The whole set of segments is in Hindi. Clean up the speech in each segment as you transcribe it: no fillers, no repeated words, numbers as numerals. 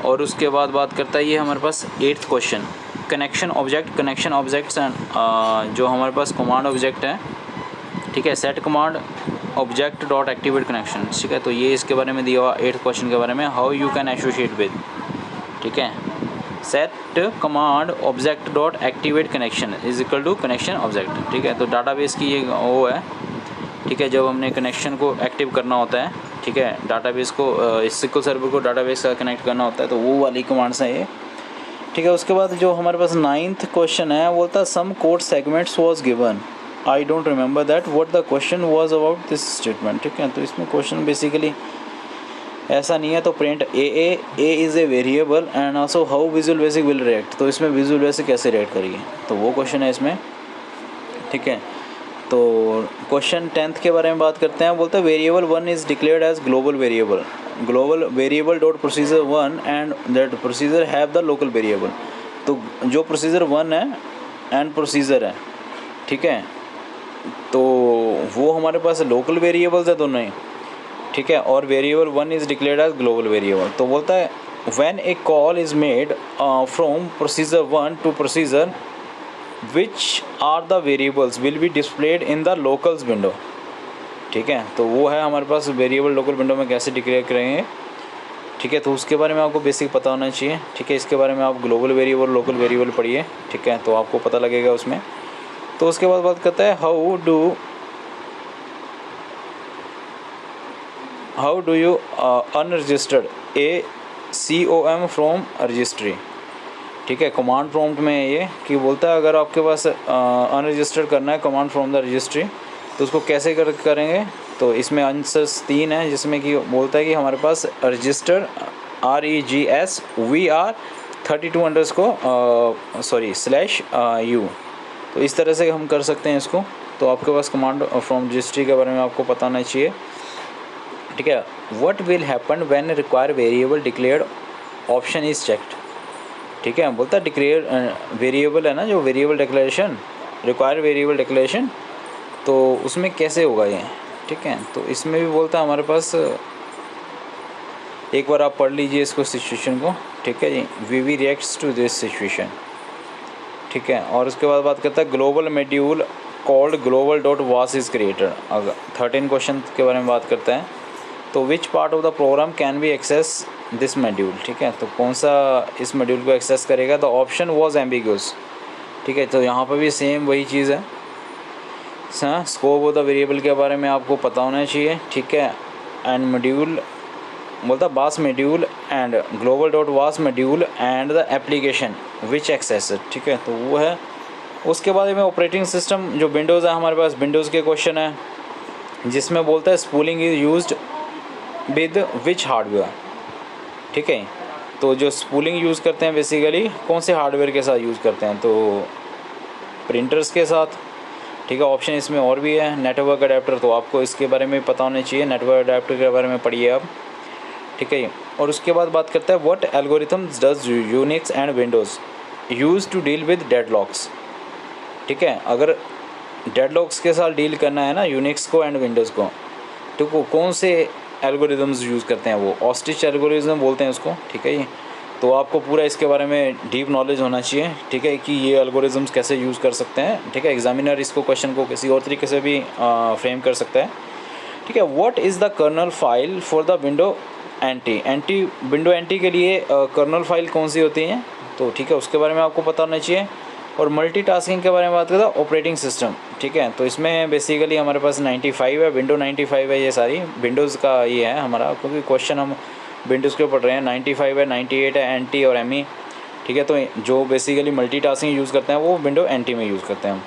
और उसके बाद बात करता है ये हमारे पास 8th question, connection objects and जो हमारे पास कमांड ऑब्जेक्ट है, ठीक है, set command object dot activate connection, ठीक है। तो ये इसके बारे में दिया हुआ 8th क्वेश्चन के बारे में, how you can associate with, ठीक है, set command object dot activate connection is equal to connection object, ठीक है। तो डाटाबेस की ये वो है, ठीक है, जब हमने कनेक्शन को एक्टिव करना होता है, ठीक है, डाटाबेस को SQL सर्वर को डाटाबेस का कनेक्ट करना होता है, तो वो वाली कमांड्स हैं ये, ठीक है। उसके बाद जो हमारे पास 9th क्वेश्चन है वो था some code segments was given, I don't remember that what the question was about this statement, ठीक है। तो इसमें क्वेश्चन बेसिकली ऐसा नहीं है, तो print A is a variable and also how visual basic will react, तो इसमें विजुअल बेसिक कैसे रिएक्ट करेगी, तो वो क्वेश्चन है इसमें, ठीक है। तो क्वेश्चन 10th के बारे में बात करते हैं, बोलते हैं variable 1 is declared as global variable dot procedure 1 and that procedure have the local variable, तो जो प्रोसीजर 1 है एंड प्रोसीजर है, ठीक है, तो वो हमारे पास लोकल वेरिएबल्स है दोनों ही, ठीक है, और variable 1 is declared as global variable. तो बोलता है when a call is made from procedure 1 to procedure which are the variables will be displayed in the locals window, ठीक है। तो वो है हमारे पास वेरिएबल लोकल विंडो में कैसे डिक्लेयर करेंगे, ठीक है। तो उसके बारे में आपको बेसिक पता होना चाहिए, ठीक है। इसके बारे में आप ग्लोबल वेरिएबल लोकल वेरिएबल पढ़िए, ठीक है, तो आपको पता लगेगा उसमें। तो उसके बाद बात करता है how do you unregistered A COM from registry, ठीक है। कमांड प्रॉम्प्ट में ये कि बोलता है अगर आपके पास अनरजिस्टर्ड करना है कमांड फ्रॉम द रजिस्ट्री, तो उसको कैसे करेंगे। तो इसमें आंसर्स 3 हैं, जिसमें कि बोलता है कि हमारे पास रजिस्टर REGS32_/U, तो इस तरह से हम कर सकते हैं इसको। तो आपके पास कमांड फ्रॉम रजिस्ट्री के बारे में आपको पता होना चाहिए, ठीक है। What will happen when require variable declared option is checked, ठीक है। बोलता है डिक्लेयर वेरिएबल है ना, जो variable declaration require variable declaration, तो उसमें कैसे होगा ये, ठीक है। तो इसमें भी बोलता है हमारे पास, एक बार आप पढ़ लीजिए इसको सिचुएशन को, ठीक है जी, we reacts to this situation, ठीक है। और उसके बाद बात करता है global module called global dot was is created. अगर 13 क्वेश्चन के बारे में बात करते हैं, तो which part of the program can be access this module, ठीक है। तो कौन सा इस मॉड्यूल को एक्सेस करेगा, द ऑप्शन वाज एम्बिगुअस, ठीक है। तो यहाँ पर भी सेम वही चीज़ है, स्कोप ऑफ द वेरिएबल के बारे में आपको पता होना चाहिए, ठीक है। एंड मॉड्यूल बोलता was module and global dot was module and the application which access, ठीक है। तो वो है। उसके बाद में ऑपरेटिंग सिस्टम जो विंडोज़ है, हमारे पास विंडोज़ के क्वेश्चन है, जिसमें बोलता है spooling is used with which hardware, ठीक है। तो जो स्पूलिंग यूज़ करते हैं बेसिकली कौन से हार्डवेयर के साथ यूज़ करते हैं, तो प्रिंटर्स के साथ, ठीक है। ऑप्शन इसमें और भी है, नेटवर्क अडेप्टर, तो आपको इसके बारे में पता होना चाहिए, नेटवर्क अडेप्टर के बारे में पढ़िए आप, ठीक है। और उसके बाद बात करता है what algorithms does Unix and Windows use to deal with deadlocks, ठीक है। अगर डेडलॉक्स के साथ डील करना है ना यूनिक्स को एंड विंडोज़ को, तो कौन से एल्गोरिदम्स यूज़ करते हैं, वो ऑस्ट्रिच एल्गोरिदम बोलते हैं उसको, ठीक है। ये तो आपको पूरा इसके बारे में डीप नॉलेज होना चाहिए, ठीक है, कि ये एल्गोरिदम्स कैसे यूज़ कर सकते हैं, ठीक है। एग्जामिनर इसको क्वेश्चन को किसी और तरीके से भी फ्रेम कर सकता है, ठीक है। What is the kernel file for the window window NT के लिए कर्नल फाइल कौन सी होती हैं, तो ठीक है, उसके बारे में आपको पता होना चाहिए। और मल्टीटास्किंग के बारे में बात करता है ऑपरेटिंग सिस्टम, ठीक है। तो इसमें बेसिकली हमारे पास 95 है, विंडो 95 है, ये सारी विंडोज़ का ये है हमारा, क्योंकि क्वेश्चन हम विंडोज़ के पढ़ रहे हैं। 95 है, 98 है, एंटी और एमई, ठीक है। तो जो बेसिकली मल्टीटास्किंग यूज़ करते हैं वो विंडो एंटी में यूज़ करते हैं।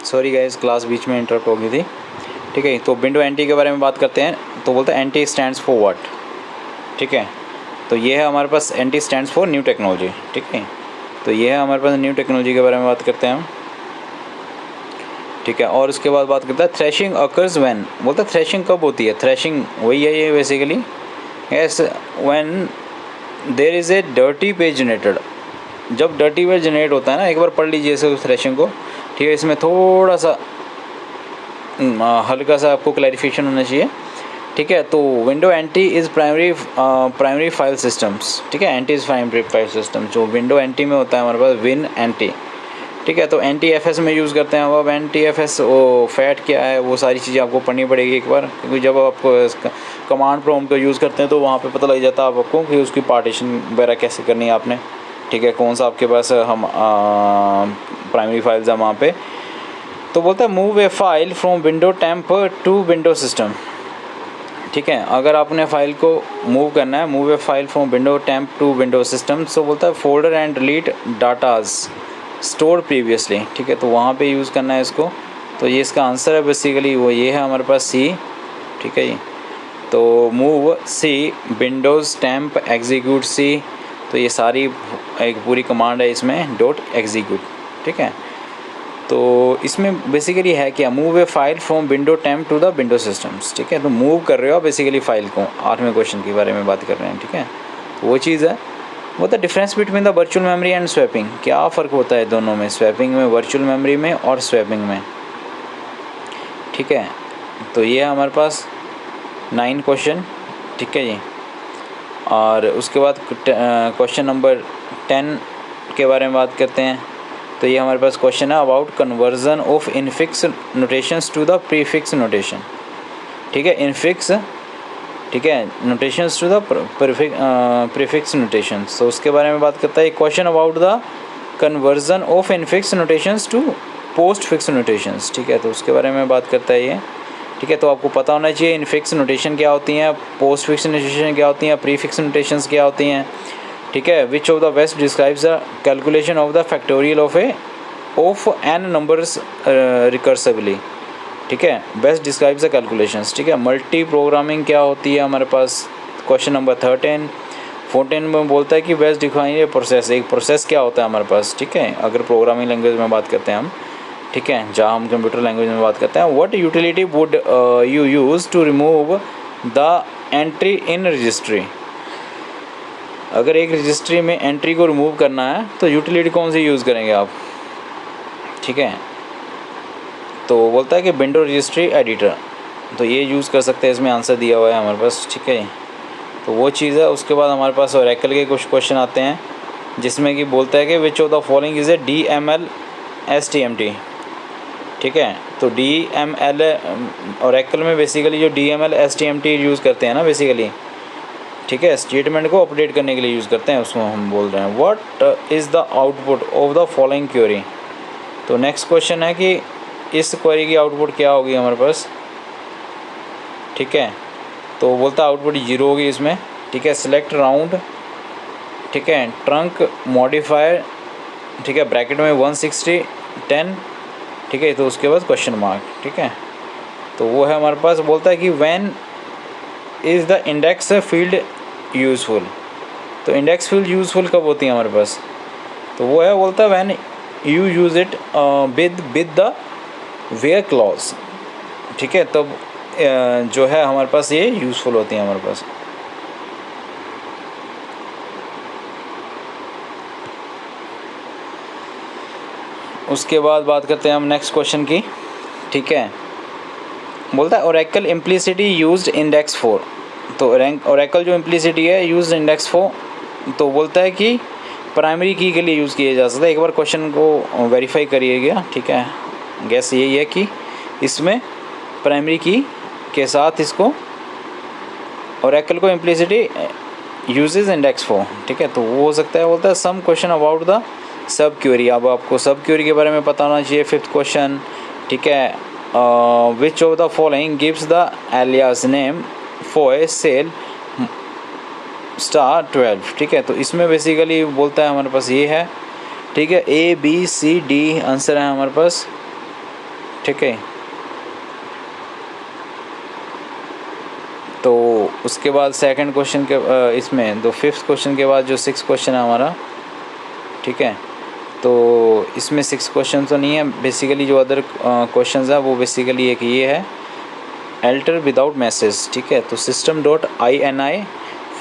सॉरी गाइस, क्लास बीच में इंटरप्ट हो गई थी, ठीक है। तो विंडो एंटी के बारे में बात करते हैं, तो बोलते हैं एंटी स्टैंड्स फॉर व्हाट, ठीक है। तो ये है हमारे पास NT stands for new technology, ठीक है। तो ये है हमारे पास न्यू टेक्नोलॉजी के बारे में बात करते हैं हम, ठीक है। और उसके बाद बात करता है थ्रेशिंग अकर्स व्हेन, बोलता है थ्रेशिंग कब होती है, थ्रेशिंग वही है ये basically, yes, when there is a dirty page generated, जब डर्टी पेज जनरेट होता है ना, एक बार पढ़ लीजिए इसे थ्रेशिंग को, ठीक है। इसमें थोड़ा सा हल्का सा आपको क्लैरिफिकेशन होना चाहिए, ठीक है। तो window anti is primary file systems, ठीक है। Anti is primary file system, जो विंडो एंटी में होता है हमारे पास विन एंटी, ठीक है। तो एन टी एफ एस में यूज़ करते हैं। अब एन टी एफ एस वो फैट क्या है, वो सारी चीज़ें आपको पढ़नी पड़ेगी एक बार, क्योंकि जब आप कमांड प्रॉम्प्ट को यूज़ करते हैं तो वहाँ पे पता लग जाता है आपको कि उसकी पार्टीशन वगैरह कैसे करनी है आपने, ठीक है। कौन सा आपके पास हम प्राइमरी फाइल्स है वहाँ पे। तो बोलता है move a file from window temp to window system, ठीक है। अगर आपने फाइल को मूव करना है, move a file from window temp to window system, तो बोलता है folder and delete datas store previously, ठीक है। तो वहाँ पे यूज़ करना है इसको। तो ये इसका आंसर है बेसिकली, वो ये है हमारे पास सी, ठीक है जी। तो move C windows temp execute C, तो ये सारी एक पूरी कमांड है इसमें, डॉट एग्जीक्यूट, ठीक है। तो इसमें बेसिकली है क्या, move a file from window temp to the window systems, ठीक है। तो मूव कर रहे हो बेसिकली फाइल को, 8वें क्वेश्चन के बारे में बात कर रहे हैं, ठीक है। तो वो चीज़ है। वो the difference between the virtual memory and swapping, क्या फ़र्क होता है दोनों में, स्वैपिंग में, वर्चुअल मेमोरी में और स्वैपिंग में, ठीक है। तो ये है हमारे पास 9 क्वेश्चन, ठीक है जी। और उसके बाद क्वेश्चन नंबर 10 के बारे में बात करते हैं। तो ये हमारे पास क्वेश्चन है about conversion of infix notations to the prefix notation, ठीक है। इनफिक्स, ठीक है, notations to the prefix notations, तो उसके बारे में बात करता है। Question about the conversion of infix notations to postfix notations, ठीक है। तो उसके बारे में बात करता है ये, ठीक है। तो आपको पता होना चाहिए इनफिक्स नोटेशन क्या होती हैं, पोस्ट फिक्स नोटेशन क्या होती हैं, प्रीफिक्स नोटेशंस क्या होती हैं, ठीक है। Which of the best describes the calculation of the factorial of n numbers recursively, ठीक है। बेस्ट डिस्क्राइब्स द कैलकुलेशंस, ठीक है। मल्टी प्रोग्रामिंग क्या होती है हमारे पास, क्वेश्चन नंबर 14 में बोलता है कि बेस्ट डिफाइन ए प्रोसेस, एक प्रोसेस क्या होता है हमारे पास, ठीक है। अगर प्रोग्रामिंग लैंग्वेज में बात करते हैं हम, ठीक है, जहाँ हम कंप्यूटर लैंग्वेज में बात करते हैं। What utility would you use to remove the entry in registry, अगर एक रजिस्ट्री में एंट्री को रिमूव करना है तो यूटिलिटी कौन सी यूज़ करेंगे आप, ठीक है। तो बोलता है कि विंडो रजिस्ट्री एडिटर, तो ये यूज़ कर सकते हैं, इसमें आंसर दिया हुआ है हमारे पास, ठीक है। तो वो चीज़ है। उसके बाद हमारे पास ओरेकल के कुछ क्वेश्चन आते हैं, जिसमें कि बोलता है कि विच of the following is a DML STMT, ठीक है। तो DML ओरेकल में बेसिकली जो DML STMT यूज़ करते हैं ना बेसिकली, ठीक है, स्टेटमेंट को अपडेट करने के लिए यूज़ करते हैं, उसमें हम बोल रहे हैं what is the output of the following query. तो नेक्स्ट क्वेश्चन है कि इस क्वेरी की आउटपुट क्या होगी हमारे पास, ठीक है। तो बोलता है आउटपुट 0 होगी इसमें, ठीक है। सिलेक्ट राउंड, ठीक है, ट्रंक मॉडिफायर, ठीक है, ब्रैकेट में 160 10, ठीक है। तो उसके बाद क्वेश्चन मार्क, ठीक है। तो वो है हमारे पास। बोलता है कि when is the index field useful, तो इंडेक्स फील्ड यूज़फुल कब होती है हमारे पास, तो वो है, बोलता है when you use it with the where clause, ठीक है। तब जो है हमारे पास ये यूज़फुल होती हैं हमारे पास। उसके बाद बात करते हैं हम नेक्स्ट क्वेश्चन की, ठीक है। बोलता है ओरेकल इम्प्लिसिटी यूज्ड इंडेक्स 4, तो ओरेकल जो इम्प्लिसिटी है यूज्ड इंडेक्स 4, तो बोलता है कि प्राइमरी की के लिए यूज़ किया जा सकता है। एक बार क्वेश्चन को वेरीफाई करिएगा, ठीक है। गैस यही है कि इसमें प्राइमरी की के साथ इसको ओरेकल को इम्प्लिसिटी यूजेस इंडेक्स 4, ठीक है। तो वो हो सकता है। बोलता है some question about the sub query, अब आपको सब क्वेरी के बारे में पता होना चाहिए। 5th क्वेश्चन, ठीक है। Which of the following gives the alias name for a cell *12, ठीक है। तो इसमें बेसिकली बोलता है हमारे पास ये है, ठीक है। ABCD आंसर है हमारे पास, ठीक है। तो उसके बाद सेकंड क्वेश्चन के इसमें 5th क्वेश्चन के बाद जो 6th क्वेश्चन है हमारा, ठीक है। तो इसमें 6 क्वेश्चन तो नहीं है बेसिकली, जो अदर क्वेश्चंस है वो बेसिकली एक ये है अल्टर विदाउट मैसेज, ठीक है। तो system.ini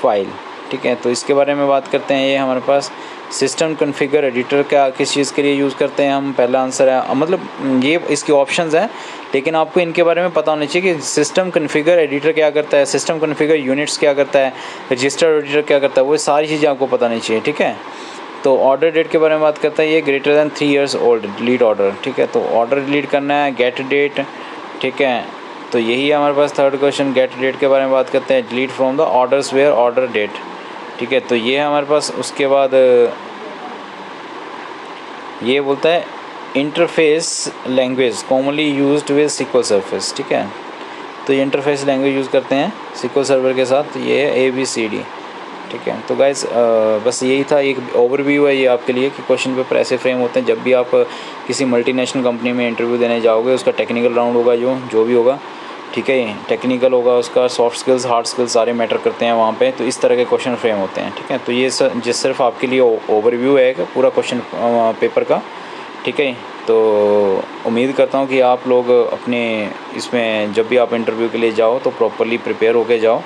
फाइल, ठीक है। तो इसके बारे में बात करते हैं। ये हमारे पास सिस्टम कॉन्फ़िगर एडिटर क्या किस चीज़ के लिए यूज़ करते हैं हम, पहला आंसर है, मतलब ये इसके ऑप्शंस हैं, लेकिन आपको इनके बारे में पता होना चाहिए कि सिस्टम कॉन्फ़िगर एडिटर क्या करता है, सिस्टम कॉन्फ़िगर यूनिट्स क्या करता है, रजिस्टर एडिटर क्या करता है, वो सारी चीज़ें आपको पता नहीं चाहिए, ठीक है। तो ऑर्डर डेट के बारे में बात करता है, ये greater than 3 years old delete order, ठीक है। तो ऑर्डर डिलीट करना है, गेट डेट, ठीक है। तो यही है हमारे पास थर्ड क्वेश्चन, गेट डेट के बारे में बात करते हैं, delete from the orders where order date, ठीक है। तो ये है हमारे पास। उसके बाद ये बोलता है interface language commonly used with SQL service, ठीक है। तो ये इंटरफेस लैंग्वेज यूज़ करते हैं सिक्वल सर्वर के साथ, ये है ABCD, ठीक है। तो गाइस बस यही था, एक ओवरव्यू है ये आपके लिए कि क्वेश्चन पेपर ऐसे फ्रेम होते हैं जब भी आप किसी मल्टीनेशनल कंपनी में इंटरव्यू देने जाओगे, उसका टेक्निकल राउंड होगा, जो भी होगा, ठीक है। ये टेक्निकल होगा, उसका सॉफ्ट स्किल्स हार्ड स्किल्स सारे मैटर करते हैं वहाँ पे, तो इस तरह के क्वेश्चन फ्रेम होते हैं, ठीक है। तो ये सिर्फ आपके लिए ओवरव्यू है पूरा क्वेश्चन पेपर का, ठीक है। तो उम्मीद करता हूँ कि आप लोग अपने इसमें जब भी आप इंटरव्यू के लिए जाओ तो प्रॉपरली प्रिपेयर होके जाओ,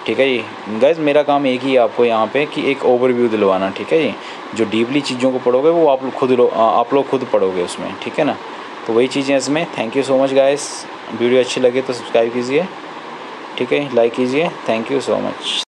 ठीक है जी। गाइस मेरा काम एक ही है आपको यहाँ पे कि एक ओवरव्यू दिलवाना, ठीक है जी। जो डीपली चीज़ों को पढ़ोगे वो आप लोग खुद पढ़ोगे उसमें, ठीक है ना। तो वही चीज़ें इसमें। Thank you so much guys, video अच्छी लगे तो सब्सक्राइब कीजिए, ठीक है, लाइक कीजिए। Thank you so much.